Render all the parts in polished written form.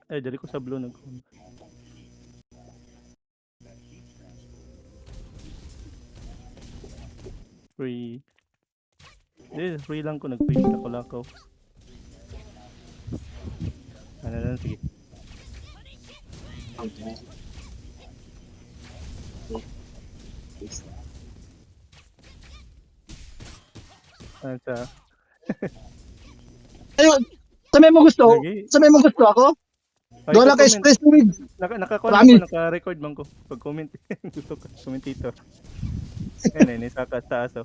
Ay, dali ko sa blue nag free. Hindi, free lang ko. Nag-free lakaw-lakaw. Ano na, sige. Ano sa... Ayun, sabi mo gusto, Lagi. sabi mo gusto ako? Ay, Doon lang kay comment. Stress Wig. Naka-call Promise. ko, naka-record man ko. Pag-comment. Gusto ko, commentator. Ayun, nisaka sa aso.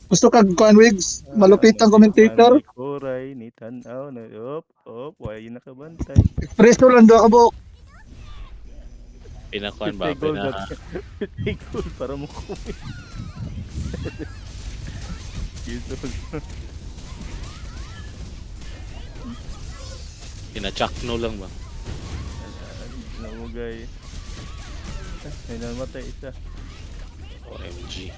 Gusto kag Kuan Wigs, malupit ang commentator. Ni Kuray, ni Tanaw, na why yun nakabantay. Preso lang do ka buok. Pinakuan ba? Pina... 50 gold para mo comment. Pina-chakno lang ba? Namugay. May namatay isa. OMG.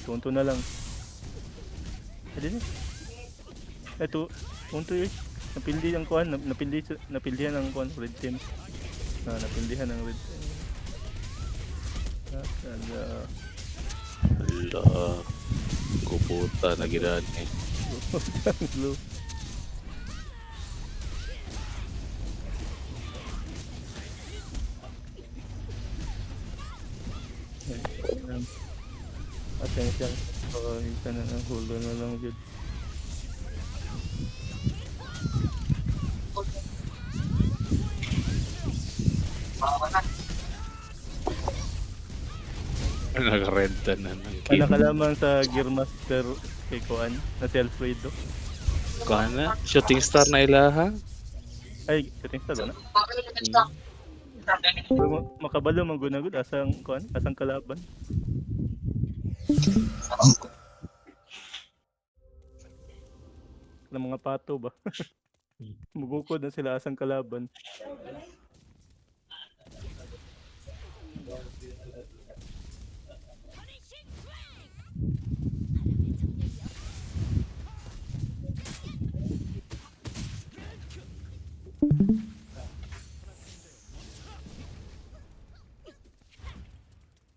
Tuunto na lang. Adin eh. Tuunto yun. Napildi ang kuhan, napildihan ang kuhan red team. Napildihan ang red team. Hala. Kuputa na ginaan eh. Blue. Atensya. Isa na lang, hulo na lang yun. Nakarenta na ng Ano kid. kalaman sa Gearmaster kay Kuan na si Alfredo? Kuhan na? Shooting star na ilaha? Ay, shooting star na. Makabalo man gunagod asang Kuan, asang kalaban. Ng mga pato ba? Mugukod na sila asang kalaban.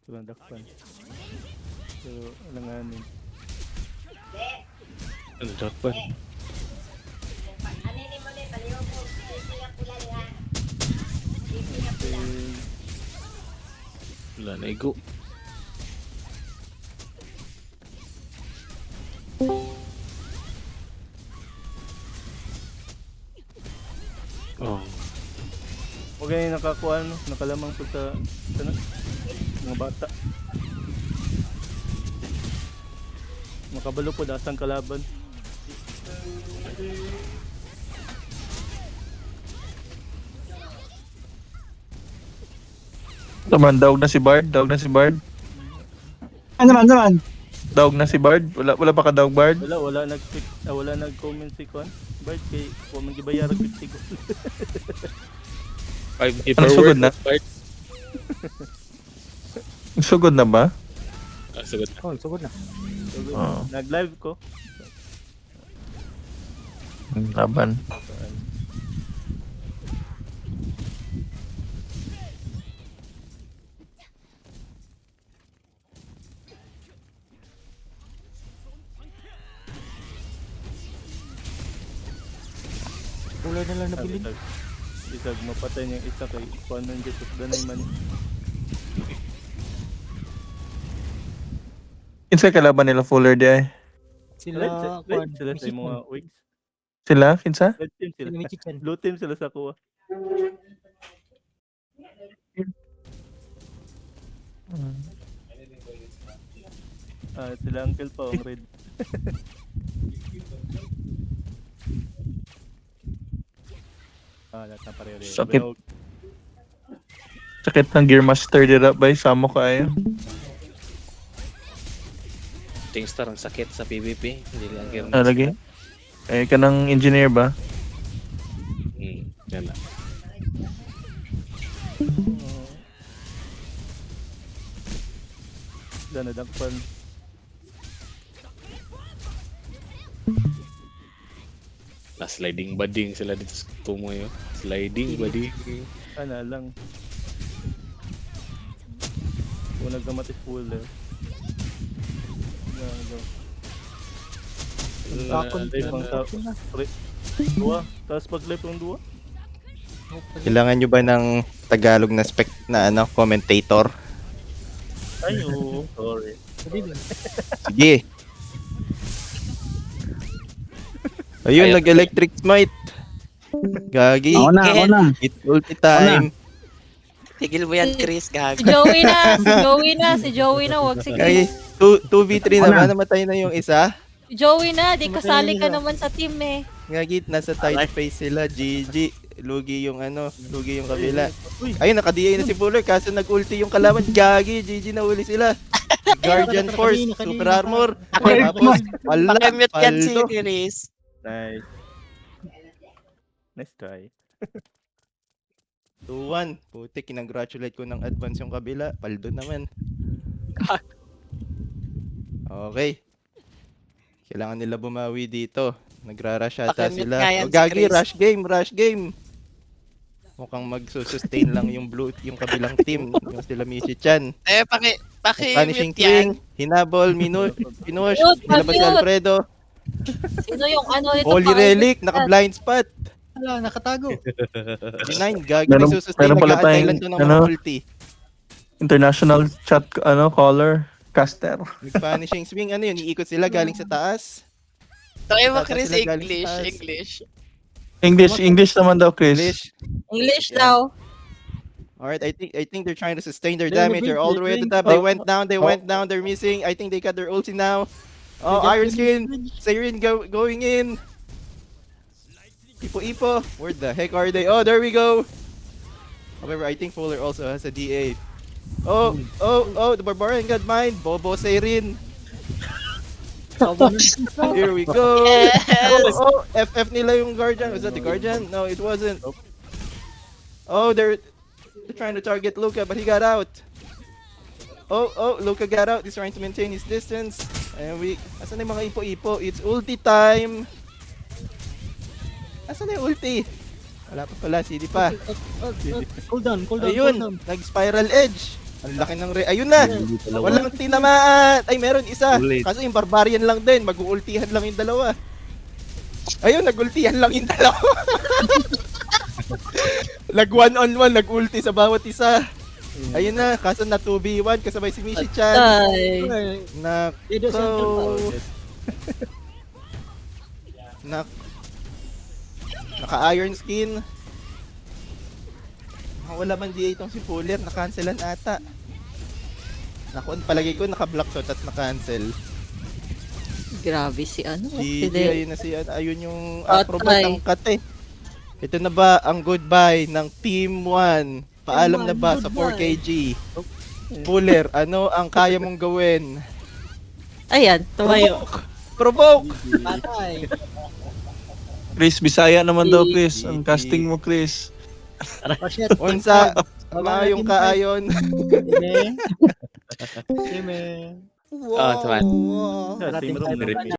Tulang dakpan. So, alanganin. Ano dapat? Wala na igo. Oh. Huwag ganyan nakakuha, no? Nakalamang po sa ano? Mga bata. Makabalo po asang kalaban. Naman, daog na si Bard. Ano naman? Daog na si Bard. Wala pa ka daog, Bard. Wala nag-comment si Kuan. Bart kay huwag man gibayarag 50 gold. 5 Ano, sugod na? Part. Sugod na ba? Sugod na. Oh, sugod na. So, Oo. nag-live ko. Laban. Kulay na lang nabilin. Isag mapatay niya isa kay Kuan man dito sa danay man. Kinsay kalaban nila Fuller di ay? Sila, Red kuan, sila sa Michichan. mga wigs. Sila? Kinsa? Red team sila. Sila Michichan. Blue team sila sa kuha. Sila uncle pa ang red. Lahat na pareho rin. Sakit. Pero, Sakit ng Gearmaster dira bay. Samo kayo. Shooting star ang sakit sa PvP. Hindi lang gear. Lagi? Eh, kanang engineer ba? Yan na. Sila nadakpan. Na sliding bading sila dito sa tumoy. Sliding bading. Sana lang. Kung nagkamatis full eh. Takon. Live ang tao. Dua. Tapos pag live ang dua. Kailangan nyo ba ng Tagalog na spec na commentator? Ay, oo. Sorry. Sige. Ayun, nag-electric smite. Gagi. Ako na. It's ulti time. Tigil mo yan, Chris. Si Gago. Si Joey na, wag si Kaya Chris. 2v3 naman, namatay na yung isa. Si Joey na, di kasali ka naman sa team eh. Gagi, nasa tight space sila. GG. Lugi yung lugi yung kabila. Ayun, naka-DA na si Fuller kaso nag-ulti yung kalaban. Gagi, GG na uli sila. Guardian Force, Super Armor. Tapos, wala, Pakimute yan si paldo. Chris. Nice. Nice try. 2-1. Puti, kinongratulate ko ng advance yung kabila. Paldo naman. Okay. Kailangan nila bumawi dito. Nagra-rush ata Pakimute sila. nga yan O, si Gagi, Chris. rush game. Mukhang magsusustain lang yung yung kabilang team. Yung sila Mishi-chan. Punishing Pakimute yan. Twin, Hinabol, Pinush, Mute, nilabas si mute. Alfredo, Sino yung nito? Holy Relic, naka-blind spot. Wala, nakatago. 9, Gagi, Meron- nagsusustain, meron pala nag-aantay tayong, lang doon ng mga ulti. International chat, caller, caster. Nag-punishing swing, yun, iikot sila galing sa taas. Try mo, Tapos Chris, sila galing sa English. taas. English naman daw, Chris. English Yeah. daw. Alright, I think they're trying to sustain their They're damage. moving, They're all the way at the top. Oh. They went down, they're missing. I think they got their ulti now. Oh, Iron Skin, Siren going in. Ipo, where the heck are they? Oh, there we go. However, I think Fuller also has a DA. Oh, the Barbarian got mine. Bobo Siren. Here we go. Yes! Oh, FF nila yung Guardian. Was that the Guardian? No, it wasn't. Oh, they're trying to target Luca, but he got out. Oh, Luca got out. He's trying to maintain his distance. And asan na yung mga ipo-ipo? It's ulti time. Asan na yung ulti? Wala pa pala, CD pa. Cool down. Ayun, nag-spiral edge. Ang laki ng ayun na. Walang tinamaan. Ay, meron isa. Kaso yung barbarian lang din. Mag-uultihan lang yung dalawa. Ayun, nag-ultihan lang yung dalawa. Nag 1-on-1, nag-ulti sa bawat isa. Ayun na, kaso na 2v1 kasabay si Mishi-chan. Ay. Naka-iron skin. Wala man DA itong si Fuller, na-cancelan ata. Palagay ko naka-block to, tapos na-cancel. Grabe si GG, ayun na si ayun yung Patay. approval ng cut eh. Ito na ba ang goodbye ng Team 1? Paalam na ba sa 4KG? Fuller, ano ang kaya mong gawin? Ayan, tumayo. Provoke! Patay. Chris, Bisaya naman daw, Chris. Ang casting mo, Chris. Pasyet. Unsa, sama yung kaayon. Sige. Ah, tama. Wow. Same room na rin.